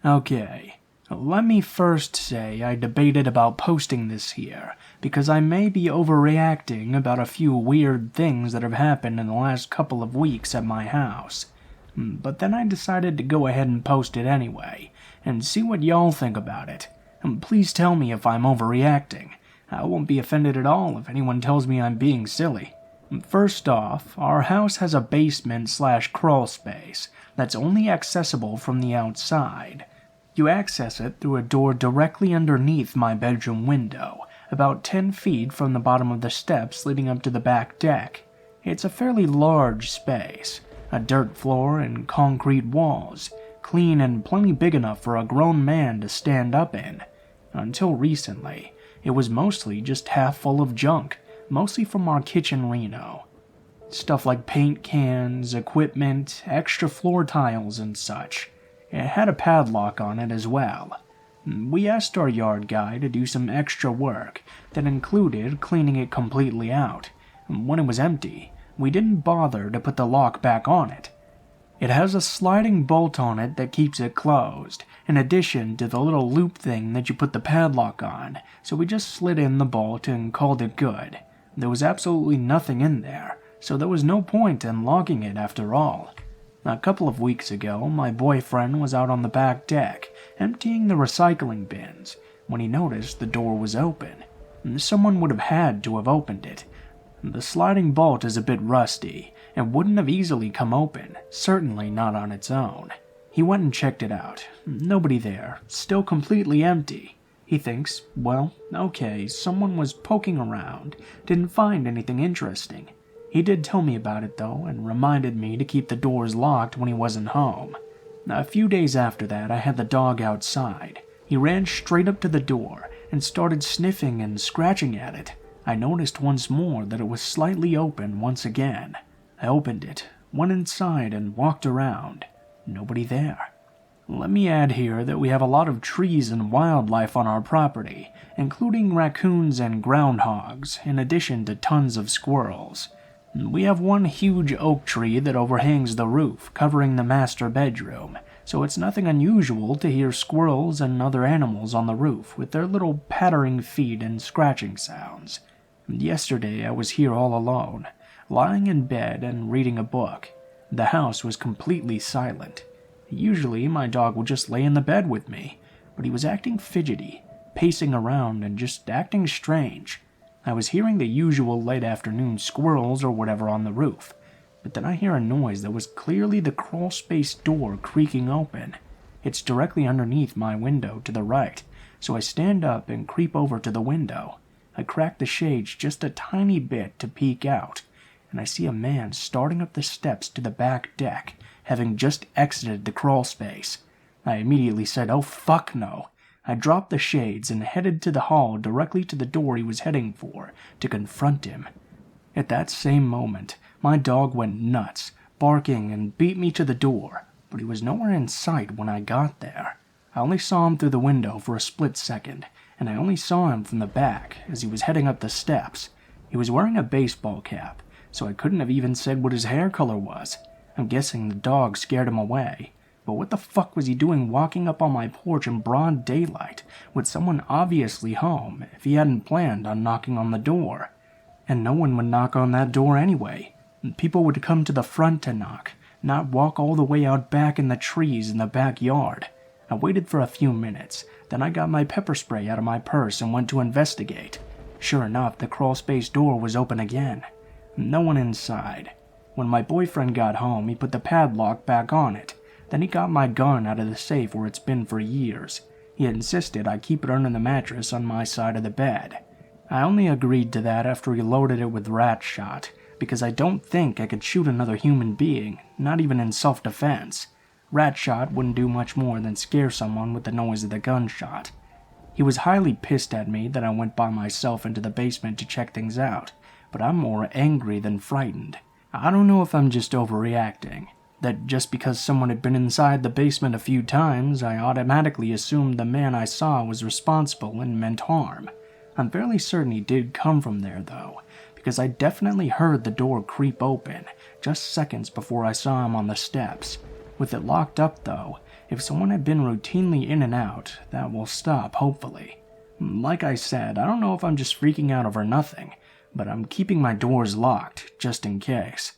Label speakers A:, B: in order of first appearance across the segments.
A: Okay, let me first say I debated about posting this here, because I may be overreacting about a few weird things that have happened in the last couple of weeks at my house. But then I decided to go ahead and post it anyway, and see what y'all think about it. Please tell me if I'm overreacting. I won't be offended at all if anyone tells me I'm being silly. First off, our house has a basement/crawl space that's only accessible from the outside. You access it through a door directly underneath my bedroom window, about 10 feet from the bottom of the steps leading up to the back deck. It's a fairly large space, a dirt floor and concrete walls, clean and plenty big enough for a grown man to stand up in. Until recently, it was mostly just half full of junk, mostly from our kitchen reno. Stuff like paint cans, equipment, extra floor tiles and such. It had a padlock on it as well. We asked our yard guy to do some extra work that included cleaning it completely out. When it was empty, we didn't bother to put the lock back on it. It has a sliding bolt on it that keeps it closed, in addition to the little loop thing that you put the padlock on, so we just slid in the bolt and called it good. There was absolutely nothing in there, so there was no point in locking it after all. A couple of weeks ago, my boyfriend was out on the back deck, emptying the recycling bins, when he noticed the door was open. Someone would have had to have opened it. The sliding bolt is a bit rusty, and wouldn't have easily come open, certainly not on its own. He went and checked it out. Nobody there, still completely empty. He thinks, well, okay, someone was poking around, didn't find anything interesting. He did tell me about it though, and reminded me to keep the doors locked when he wasn't home. A few days after that, I had the dog outside. He ran straight up to the door and started sniffing and scratching at it. I noticed once more that it was slightly open once again. I opened it, went inside and walked around. Nobody there. Let me add here that we have a lot of trees and wildlife on our property, including raccoons and groundhogs, in addition to tons of squirrels. We have one huge oak tree that overhangs the roof, covering the master bedroom, so it's nothing unusual to hear squirrels and other animals on the roof with their little pattering feet and scratching sounds. Yesterday I was here all alone, lying in bed and reading a book. The house was completely silent. Usually my dog would just lay in the bed with me, but he was acting fidgety, pacing around and just acting strange. I was hearing the usual late afternoon squirrels or whatever on the roof, but then I hear a noise that was clearly the crawl space door creaking open. It's directly underneath my window to the right, so I stand up and creep over to the window. I crack the shades just a tiny bit to peek out, and I see a man starting up the steps to the back deck, having just exited the crawl space. I immediately said, "Oh fuck no." I dropped the shades and headed to the hall directly to the door he was heading for, to confront him. At that same moment, my dog went nuts, barking and beat me to the door, but he was nowhere in sight when I got there. I only saw him through the window for a split second, and I only saw him from the back as he was heading up the steps. He was wearing a baseball cap, so I couldn't have even said what his hair color was. I'm guessing the dog scared him away. But what the fuck was he doing walking up on my porch in broad daylight with someone obviously home if he hadn't planned on knocking on the door? And no one would knock on that door anyway. People would come to the front to knock, not walk all the way out back in the trees in the backyard. I waited for a few minutes, then I got my pepper spray out of my purse and went to investigate. Sure enough, the crawlspace door was open again. No one inside. When my boyfriend got home, he put the padlock back on it. Then he got my gun out of the safe where it's been for years. He insisted I keep it under the mattress on my side of the bed. I only agreed to that after he loaded it with rat shot, because I don't think I could shoot another human being, not even in self-defense. Rat shot wouldn't do much more than scare someone with the noise of the gunshot. He was highly pissed at me that I went by myself into the basement to check things out, but I'm more angry than frightened. I don't know if I'm just overreacting. That just because someone had been inside the basement a few times, I automatically assumed the man I saw was responsible and meant harm. I'm fairly certain he did come from there, though, because I definitely heard the door creep open just seconds before I saw him on the steps. With it locked up though, if someone had been routinely in and out, that will stop hopefully. Like I said, I don't know if I'm just freaking out over nothing, but I'm keeping my doors locked just in case.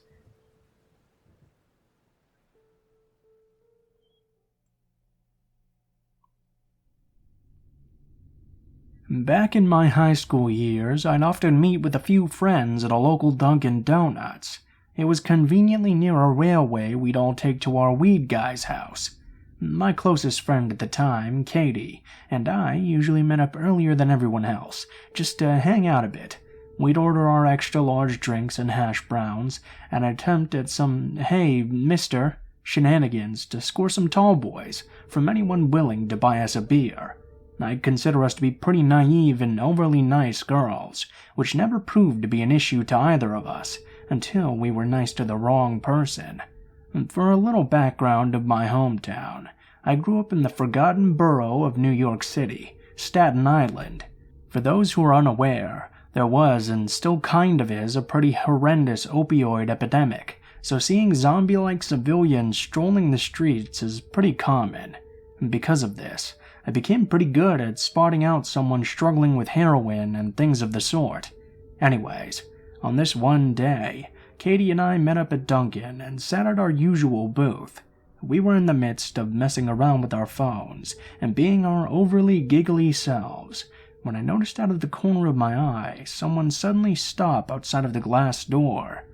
A: Back in my high school years, I'd often meet with a few friends at a local Dunkin' Donuts. It was conveniently near a railway we'd all take to our weed guy's house. My closest friend at the time, Katie, and I usually met up earlier than everyone else, just to hang out a bit. We'd order our extra large drinks and hash browns, and attempt at some, "Hey, mister," shenanigans to score some tall boys from anyone willing to buy us a beer. I'd consider us to be pretty naive and overly nice girls, which never proved to be an issue to either of us, until we were nice to the wrong person. For a little background of my hometown, I grew up in the forgotten borough of New York City, Staten Island. For those who are unaware, there was and still kind of is a pretty horrendous opioid epidemic, so seeing zombie-like civilians strolling the streets is pretty common. Because of this, I became pretty good at spotting out someone struggling with heroin and things of the sort. Anyways, on this one day, Katie and I met up at Dunkin' and sat at our usual booth. We were in the midst of messing around with our phones and being our overly giggly selves, when I noticed out of the corner of my eye someone suddenly stop outside of the glass door.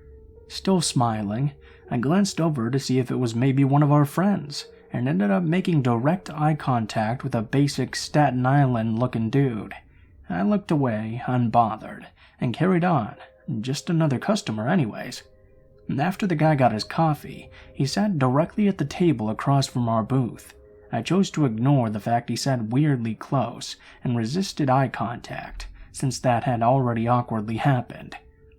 A: Still smiling, I glanced over to see if it was maybe one of our friends, and ended up making direct eye contact with a basic Staten Island-looking dude. I looked away, unbothered, and carried on. Just another customer anyways. After the guy got his coffee, he sat directly at the table across from our booth. I chose to ignore the fact he sat weirdly close and resisted eye contact, since that had already awkwardly happened.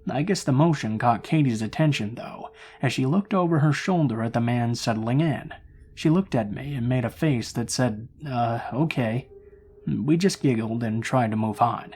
A: I guess the motion caught Katie's attention though, as she looked over her shoulder at the man settling in. She looked at me and made a face that said, okay. We just giggled and tried to move on.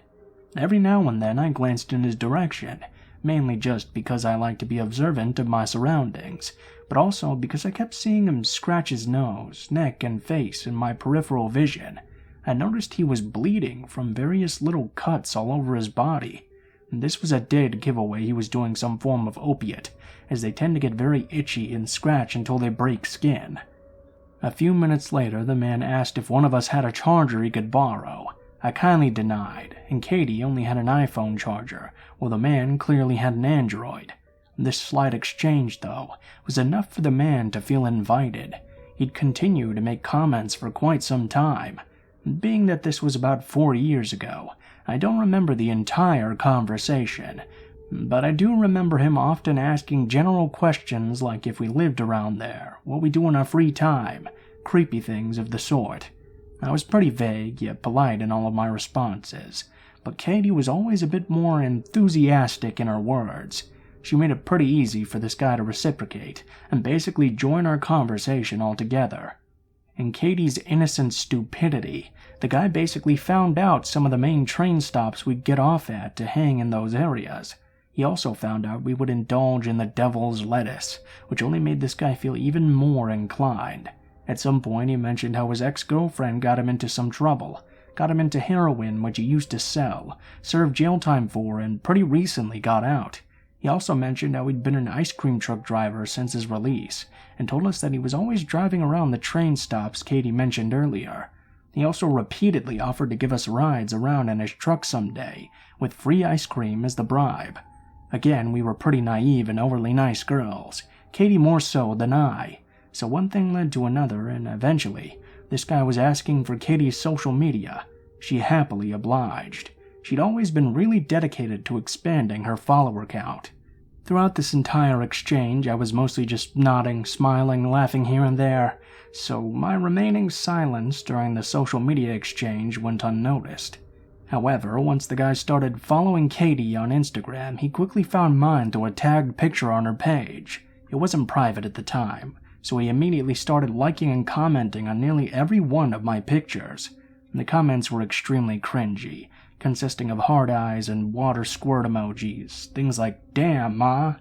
A: Every now and then I glanced in his direction, mainly just because I like to be observant of my surroundings, but also because I kept seeing him scratch his nose, neck, and face in my peripheral vision. I noticed he was bleeding from various little cuts all over his body. This was a dead giveaway he was doing some form of opiate, as they tend to get very itchy and scratch until they break skin. A few minutes later, the man asked if one of us had a charger he could borrow. I kindly denied, and Katie only had an iPhone charger, while the man clearly had an Android. This slight exchange, though, was enough for the man to feel invited. He'd continue to make comments for quite some time. Being that this was about 4 years ago, I don't remember the entire conversation, but I do remember him often asking general questions like if we lived around there, what we do in our free time, creepy things of the sort. I was pretty vague yet polite in all of my responses, but Katie was always a bit more enthusiastic in her words. She made it pretty easy for this guy to reciprocate and basically join our conversation altogether. In Katie's innocent stupidity, the guy basically found out some of the main train stops we'd get off at to hang in those areas. He also found out we would indulge in the devil's lettuce, which only made this guy feel even more inclined. At some point, he mentioned how his ex-girlfriend got him into some trouble, got him into heroin which he used to sell, served jail time for, and pretty recently got out. He also mentioned how he'd been an ice cream truck driver since his release, and told us that he was always driving around the train stops Katie mentioned earlier. He also repeatedly offered to give us rides around in his truck someday, with free ice cream as the bribe. Again, we were pretty naive and overly nice girls, Katie more so than I. So one thing led to another, and eventually, this guy was asking for Katie's social media. She happily obliged. She'd always been really dedicated to expanding her follower count. Throughout this entire exchange, I was mostly just nodding, smiling, laughing here and there, so my remaining silence during the social media exchange went unnoticed. However, once the guy started following Katie on Instagram, he quickly found mine through a tagged picture on her page. It wasn't private at the time, so he immediately started liking and commenting on nearly every one of my pictures. The comments were extremely cringy, consisting of hard eyes and water squirt emojis, things like, "Damn, ma."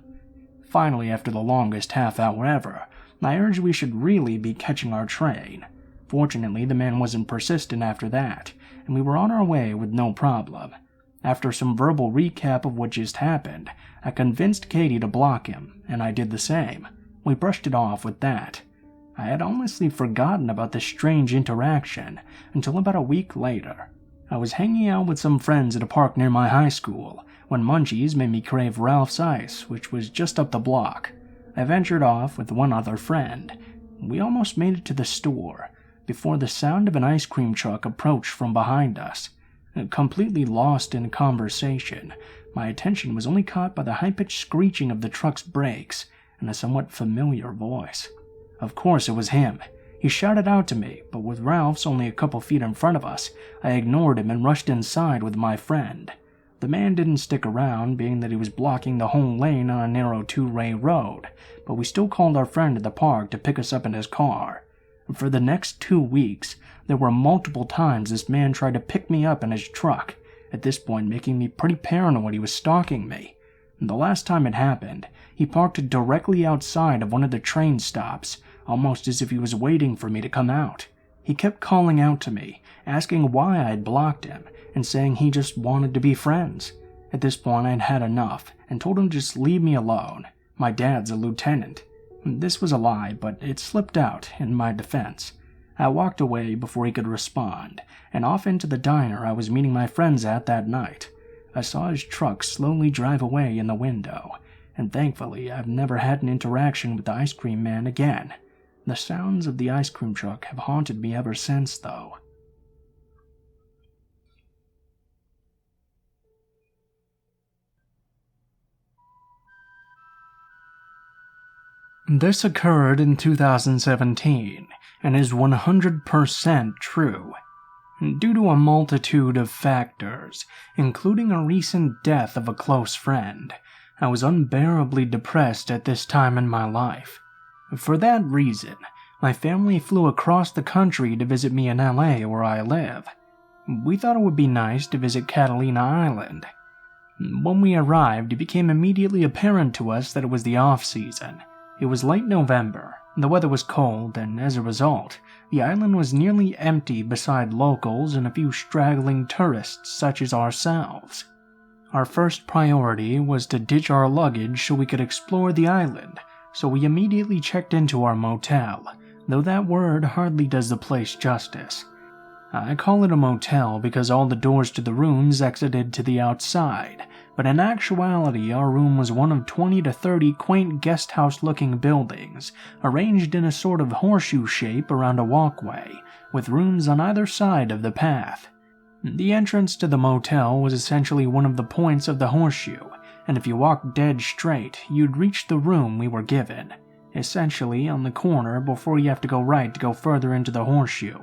A: Finally, after the longest half hour ever, I urged we should really be catching our train. Fortunately, the man wasn't persistent after that, and we were on our way with no problem. After some verbal recap of what just happened, I convinced Katie to block him, and I did the same. We brushed it off with that. I had honestly forgotten about this strange interaction until about a week later. I was hanging out with some friends at a park near my high school when Munchies made me crave Ralph's Ice, which was just up the block. I ventured off with one other friend. We almost made it to the store before the sound of an ice cream truck approached from behind us. Completely lost in conversation, my attention was only caught by the high-pitched screeching of the truck's brakes and a somewhat familiar voice. Of course it was him. He shouted out to me, but with Ralph's only a couple feet in front of us, I ignored him and rushed inside with my friend. The man didn't stick around, being that he was blocking the whole lane on a narrow two-way road, but we still called our friend at the park to pick us up in his car. For the next 2 weeks, there were multiple times this man tried to pick me up in his truck, at this point making me pretty paranoid he was stalking me. The last time it happened, he parked directly outside of one of the train stops, almost as if he was waiting for me to come out. He kept calling out to me, asking why I had blocked him, and saying he just wanted to be friends. At this point, I'd had enough, and told him to just leave me alone. My dad's a lieutenant. This was a lie, but it slipped out in my defense. I walked away before he could respond, and off into the diner I was meeting my friends at that night. I saw his truck slowly drive away in the window, and thankfully I've never had an interaction with the ice cream man again. The sounds of the ice cream truck have haunted me ever since, though. This occurred in 2017 and is 100% true. Due to a multitude of factors, including a recent death of a close friend, I was unbearably depressed at this time in my life. For that reason, my family flew across the country to visit me in LA where I live. We thought it would be nice to visit Catalina Island. When we arrived, it became immediately apparent to us that it was the off-season. It was late November, the weather was cold, and as a result, the island was nearly empty beside locals and a few straggling tourists such as ourselves. Our first priority was to ditch our luggage so we could explore the island, so we immediately checked into our motel, though that word hardly does the place justice. I call it a motel because all the doors to the rooms exited to the outside, but in actuality our room was one of 20 to 30 quaint guesthouse-looking buildings, arranged in a sort of horseshoe shape around a walkway, with rooms on either side of the path. The entrance to the motel was essentially one of the points of the horseshoe, and if you walked dead straight, you'd reach the room we were given, essentially on the corner before you have to go right to go further into the horseshoe.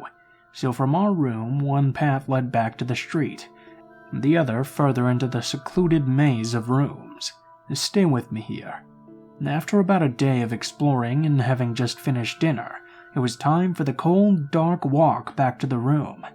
A: So from our room, one path led back to the street, the other further into the secluded maze of rooms. Stay with me here. After about a day of exploring and having just finished dinner, it was time for the cold, dark walk back to the room.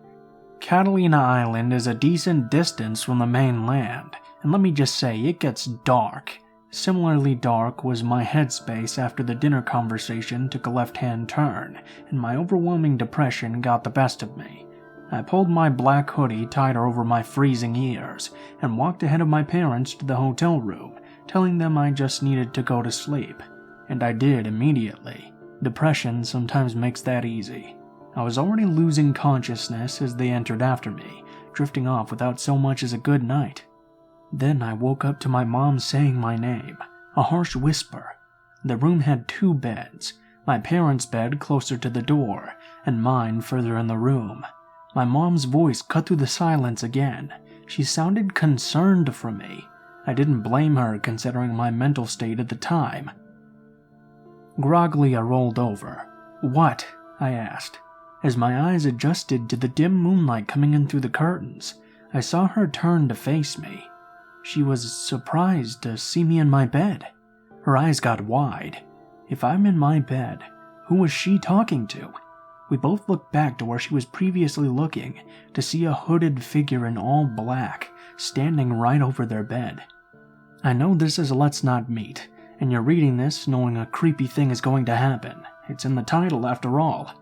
A: Catalina Island is a decent distance from the mainland, and let me just say, it gets dark. Similarly dark was my headspace after the dinner conversation took a left-hand turn, and my overwhelming depression got the best of me. I pulled my black hoodie tighter over my freezing ears, and walked ahead of my parents to the hotel room, telling them I just needed to go to sleep. And I did immediately. Depression sometimes makes that easy. I was already losing consciousness as they entered after me, drifting off without so much as a good night. Then I woke up to my mom saying my name, a harsh whisper. The room had 2 beds, my parents' bed closer to the door, and mine further in the room. My mom's voice cut through the silence again. She sounded concerned for me. I didn't blame her considering my mental state at the time. Groggily, I rolled over. "What?" I asked. As my eyes adjusted to the dim moonlight coming in through the curtains, I saw her turn to face me. She was surprised to see me in my bed. Her eyes got wide. If I'm in my bed, who was she talking to? We both looked back to where she was previously looking, to see a hooded figure in all black, standing right over their bed. I know this is a Let's Not Meet, and you're reading this knowing a creepy thing is going to happen, It's in the title after all.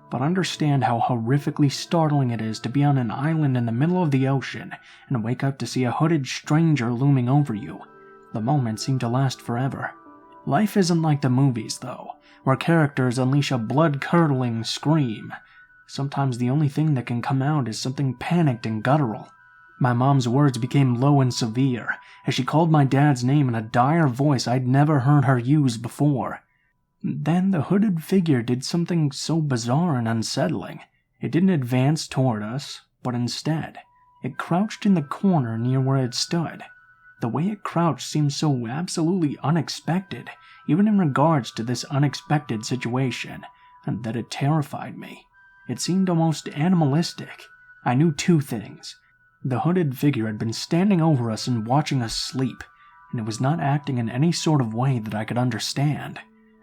A: But understand how horrifically startling it is to be on an island in the middle of the ocean and wake up to see a hooded stranger looming over you. The moments seem to last forever. Life isn't like the movies, though, where characters unleash a blood-curdling scream. Sometimes the only thing that can come out is something panicked and guttural. My mom's words became low and severe as she called my dad's name in a dire voice I'd never heard her use before. Then the hooded figure did something so bizarre and unsettling. It didn't advance toward us, but instead, it crouched in the corner near where it stood. The way it crouched seemed so absolutely unexpected, even in regards to this unexpected situation, and that it terrified me. It seemed almost animalistic. I knew two things. The hooded figure had been standing over us and watching us sleep, and it was not acting in any sort of way that I could understand.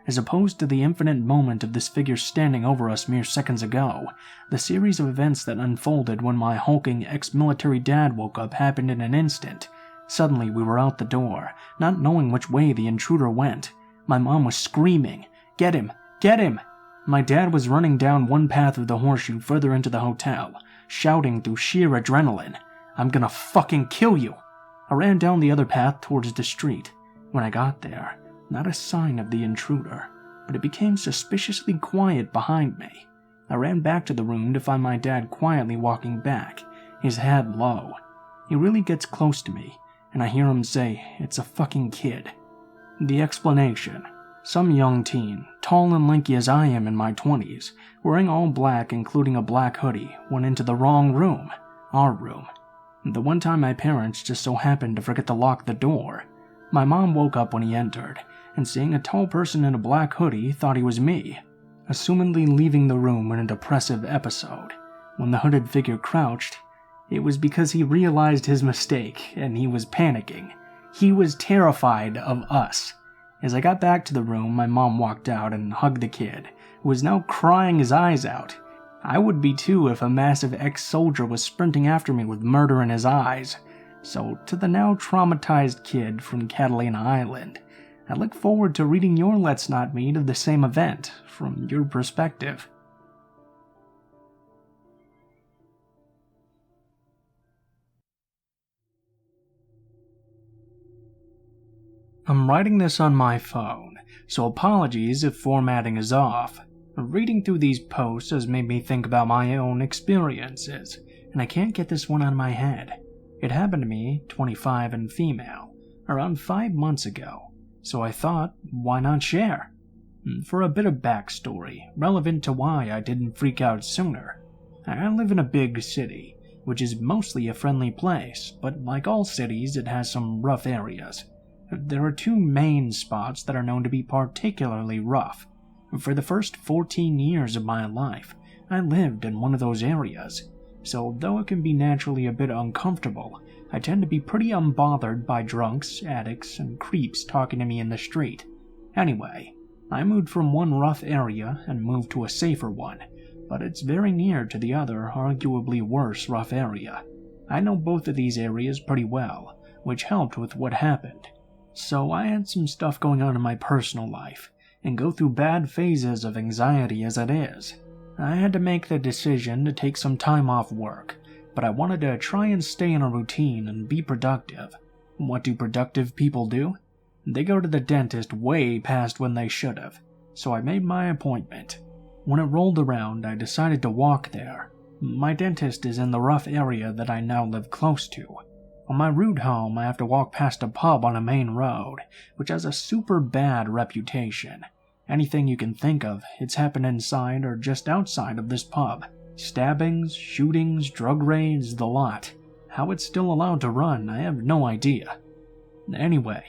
A: As opposed to the infinite moment of this figure standing over us mere seconds ago, the series of events that unfolded when my hulking ex-military dad woke up happened in an instant. Suddenly we were out the door, not knowing which way the intruder went. My mom was screaming, "Get him! Get him!" My dad was running down one path of the horseshoe further into the hotel, shouting through sheer adrenaline, "I'm gonna fucking kill you!" I ran down the other path towards the street. When I got there, not a sign of the intruder, but it became suspiciously quiet behind me. I ran back to the room to find my dad quietly walking back, his head low. He really gets close to me, and I hear him say, "It's a fucking kid." The explanation: some young teen, tall and lanky as I am in my 20s, wearing all black including a black hoodie, went into the wrong room, our room. The one time my parents just so happened to forget to lock the door. My mom woke up when he entered, and seeing a tall person in a black hoodie thought he was me, assumedly leaving the room in a depressive episode. When the hooded figure crouched, it was because he realized his mistake and he was panicking. He was terrified of us. As I got back to the room, my mom walked out and hugged the kid, who was now crying his eyes out. I would be too if a massive ex-soldier was sprinting after me with murder in his eyes. So, to the now traumatized kid from Catalina Island, I look forward to reading your Let's Not Meet of the same event, from your perspective. I'm writing this on my phone, so apologies if formatting is off. Reading through these posts has made me think about my own experiences, and I can't get this one out of my head. It happened to me, 25 and female, around 5 months ago, so I thought, why not share? For a bit of backstory, relevant to why I didn't freak out sooner. I live in a big city, which is mostly a friendly place, but like all cities, it has some rough areas. There are two main spots that are known to be particularly rough. For the first 14 years of my life, I lived in one of those areas, so though it can be naturally a bit uncomfortable, I tend to be pretty unbothered by drunks, addicts, and creeps talking to me in the street. Anyway, I moved from one rough area and moved to a safer one, but it's very near to the other, arguably worse rough area. I know both of these areas pretty well, which helped with what happened. So I had some stuff going on in my personal life, and go through bad phases of anxiety as it is. I had to make the decision to take some time off work, but I wanted to try and stay in a routine and be productive. What do productive people do? They go to the dentist way past when they should have, so I made my appointment. When it rolled around, I decided to walk there. My dentist is in the rough area that I now live close to. On my route home, I have to walk past a pub on a main road, which has a super bad reputation. Anything you can think of, it's happened inside or just outside of this pub. Stabbings, shootings, drug raids, the lot. How it's still allowed to run, I have no idea. Anyway,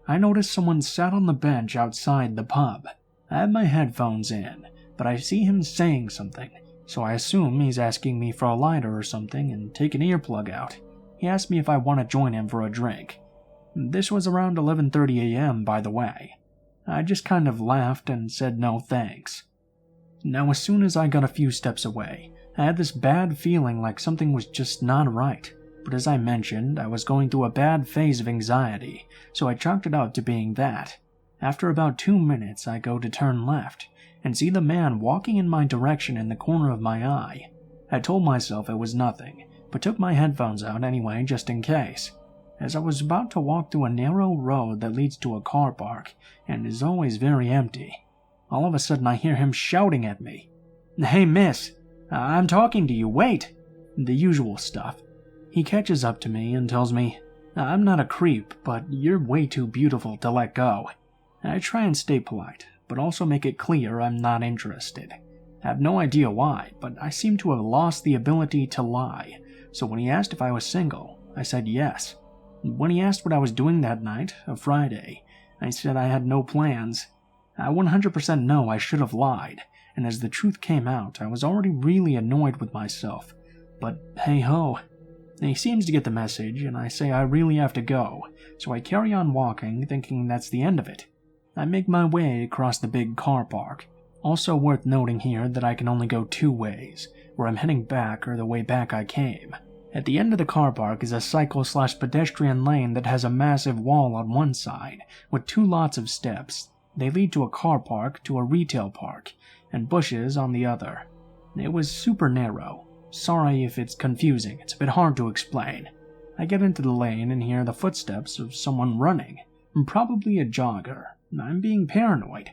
A: I noticed someone sat on the bench outside the pub. I have my headphones in, but I see him saying something, so I assume he's asking me for a lighter or something and take an earplug out. He asked me if I want to join him for a drink. This was around 11:30 a.m., by the way. I just kind of laughed and said no thanks. Now, as soon as I got a few steps away, I had this bad feeling like something was just not right. But as I mentioned, I was going through a bad phase of anxiety, so I chalked it up to being that. After about 2 minutes, I go to turn left, and see the man walking in my direction in the corner of my eye. I told myself it was nothing, but took my headphones out anyway just in case. As I was about to walk through a narrow road that leads to a car park, and is always very empty, all of a sudden I hear him shouting at me. "Hey miss, I'm talking to you, wait!" The usual stuff. He catches up to me and tells me, "I'm not a creep, but you're way too beautiful to let go." I try and stay polite, but also make it clear I'm not interested. I have no idea why, but I seem to have lost the ability to lie, so when he asked if I was single, I said yes. When he asked what I was doing that night, a Friday, I said I had no plans. I 100% know I should have lied, and as the truth came out, I was already really annoyed with myself. But hey-ho. He seems to get the message, and I say I really have to go, so I carry on walking, thinking that's the end of it. I make my way across the big car park. Also worth noting here that I can only go two ways, where I'm heading back or the way back I came. At the end of the car park is a cycle/pedestrian lane that has a massive wall on one side, with 2 lots of steps. They lead to a car park, to a retail park, and bushes on the other. It was super narrow. Sorry if it's confusing, it's a bit hard to explain. I get into the lane and hear the footsteps of someone running, probably a jogger. I'm being paranoid.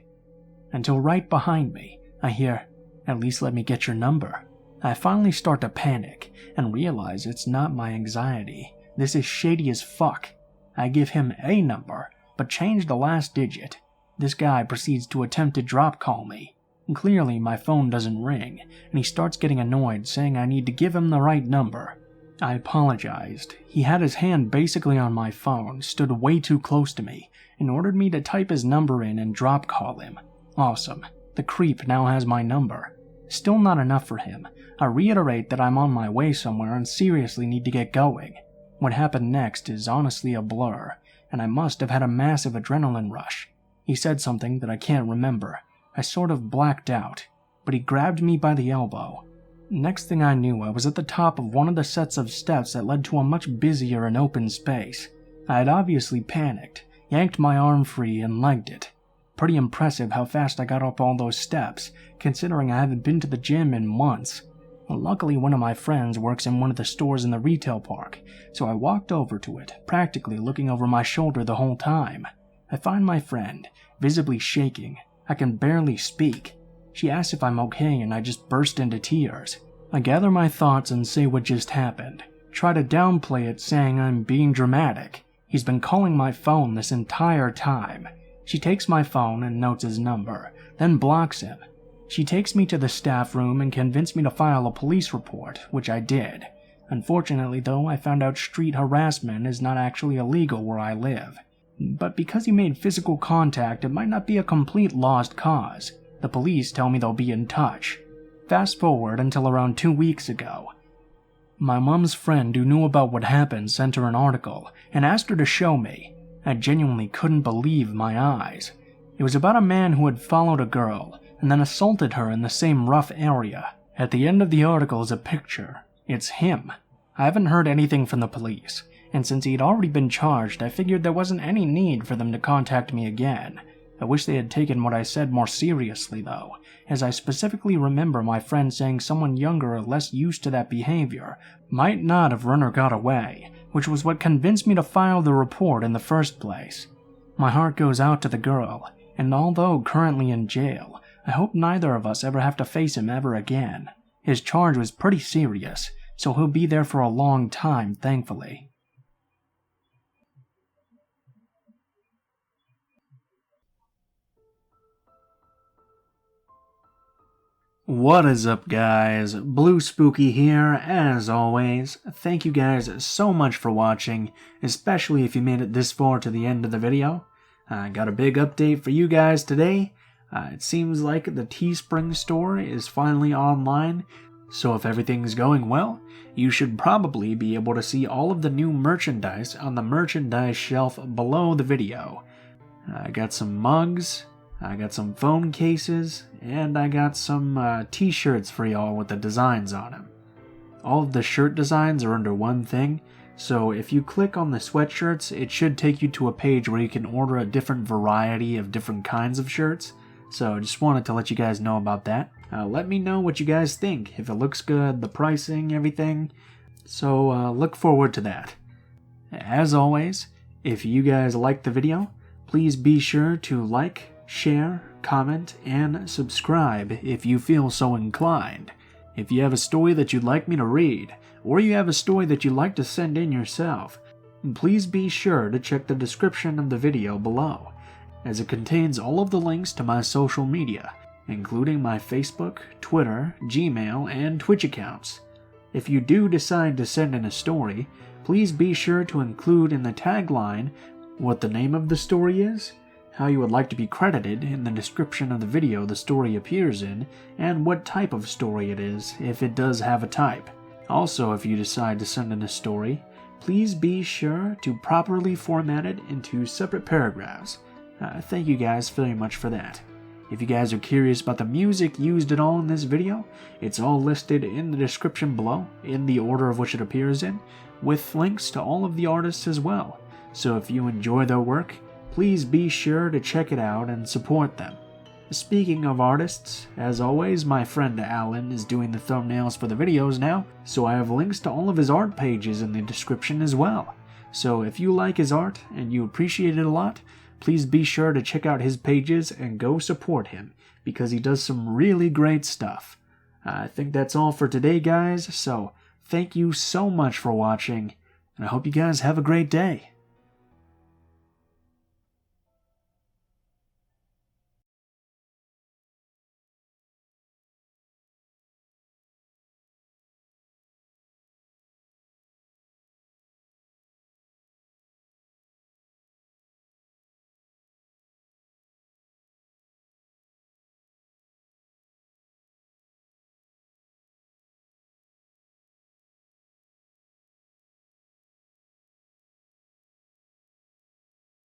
A: Until right behind me, I hear, "At least let me get your number." I finally start to panic and realize it's not my anxiety. This is shady as fuck. I give him a number, but change the last digit. This guy proceeds to attempt to drop call me. Clearly my phone doesn't ring, and he starts getting annoyed, saying I need to give him the right number. I apologized. He had his hand basically on my phone, stood way too close to me, and ordered me to type his number in and drop call him. Awesome. The creep now has my number. Still not enough for him. I reiterate that I'm on my way somewhere and seriously need to get going. What happened next is honestly a blur, and I must have had a massive adrenaline rush. He said something that I can't remember. I sort of blacked out, but he grabbed me by the elbow. Next thing I knew, I was at the top of one of the sets of steps that led to a much busier and open space. I had obviously panicked, yanked my arm free, and legged it. Pretty impressive how fast I got up all those steps, considering I haven't been to the gym in months. Luckily, one of my friends works in one of the stores in the retail park, so I walked over to it, practically looking over my shoulder the whole time. I find my friend, visibly shaking. I can barely speak. She asks if I'm okay, and I just burst into tears. I gather my thoughts and say what just happened. Try to downplay it, saying I'm being dramatic. He's been calling my phone this entire time. She takes my phone and notes his number, then blocks him. She takes me to the staff room and convinced me to file a police report, which I did. Unfortunately, though, I found out street harassment is not actually illegal where I live. But because he made physical contact, it might not be a complete lost cause. The police tell me they'll be in touch. Fast forward until around 2 weeks ago. My mom's friend who knew about what happened sent her an article and asked her to show me. I genuinely couldn't believe my eyes. It was about a man who had followed a girl and then assaulted her in the same rough area. At the end of the article is a picture. It's him. I haven't heard anything from the police, and since he'd already been charged, I figured there wasn't any need for them to contact me again. I wish they had taken what I said more seriously, though, as I specifically remember my friend saying someone younger or less used to that behavior might not have run or got away, which was what convinced me to file the report in the first place. My heart goes out to the girl, and although currently in jail, I hope neither of us ever have to face him ever again. His charge was pretty serious, so he'll be there for a long time, thankfully. What is up, guys? Blue Spooky here, as always. Thank you guys so much for watching, especially if you made it this far to the end of the video. I got a big update for you guys today. It seems like the Teespring store is finally online, so if everything's going well, you should probably be able to see all of the new merchandise on the merchandise shelf below the video. I got some mugs, I got some phone cases, and I got some t-shirts for y'all with the designs on them. All of the shirt designs are under one thing, so if you click on the sweatshirts, it should take you to a page where you can order a different variety of different kinds of shirts. So just wanted to let you guys know about that. Let me know what you guys think, if it looks good, the pricing, everything. So look forward to that. As always, if you guys liked the video, please be sure to like, share, comment, and subscribe if you feel so inclined. If you have a story that you'd like me to read, or you have a story that you'd like to send in yourself, please be sure to check the description of the video below, as it contains all of the links to my social media, including my Facebook, Twitter, Gmail, and Twitch accounts. If you do decide to send in a story, please be sure to include in the tagline what the name of the story is, how you would like to be credited in the description of the video the story appears in, and what type of story it is, if it does have a type. Also, if you decide to send in a story, please be sure to properly format it into separate paragraphs. Thank you guys very much for that. If you guys are curious about the music used at all in this video, it's all listed in the description below, in the order of which it appears in, with links to all of the artists as well. So if you enjoy their work, please be sure to check it out and support them. Speaking of artists, as always, my friend Alan is doing the thumbnails for the videos now, so I have links to all of his art pages in the description as well. So if you like his art and you appreciate it a lot, please be sure to check out his pages and go support him, because he does some really great stuff. I think that's all for today, guys, so thank you so much for watching, and I hope you guys have a great day.